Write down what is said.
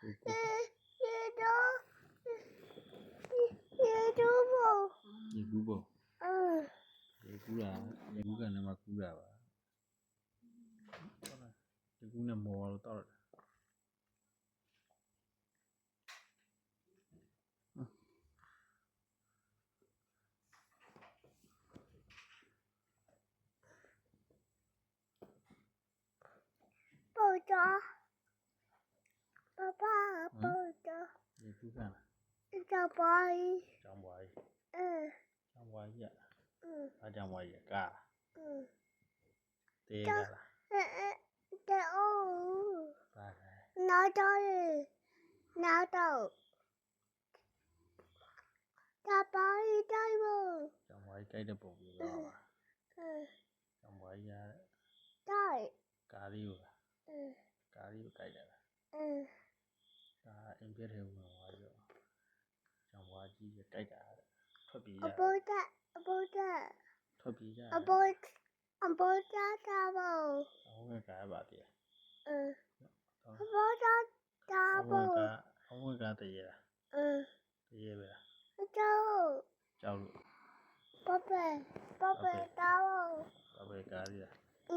ရေကူးပေါ့ရေကူးတာရေကူးကန်ထဲမှာကူးတာပါရေကူးနဲ့မော်တော့တောက်တယ်抱着，爸爸抱着， ရေကူးကန်လား 小白， ကျောင်းပွားကြီး 嗯 ကျောင်းပွားကြီးက 嗯 အားကျောင်းပွားကြီးကကား 嗯， တေးကားလား 这哦， ကားတယ် 拿到了，拿到，小白在不？ ကျောင်းပွားကြီးကြိုက်တဲ့ပုံပြီးသွားပါ 嗯， ကျောင်းပွားကြီးက 在， ကားလေးကို 嗯 ကားလေးကိုကြိုက်တယ် 嗯， ဒါအိမ်ပြည့်ထဲဝင်သွားပြီးတော့ကျောင်းပွားကြီးကကြိုက်တာထွက်ပြေးရ 我不在，我不在， ထွက်ပြေးကြ 我不，我不在家不？ အောင်ဝဲကားပါတည်း 嗯，我不在家 အောင် 不？ ဝဲကားတည်းရ 嗯， တည်းရပဲ 我走， ကြောက်လို့ 宝贝，宝贝，打我。 ဘာပဲကားလေး 嗯。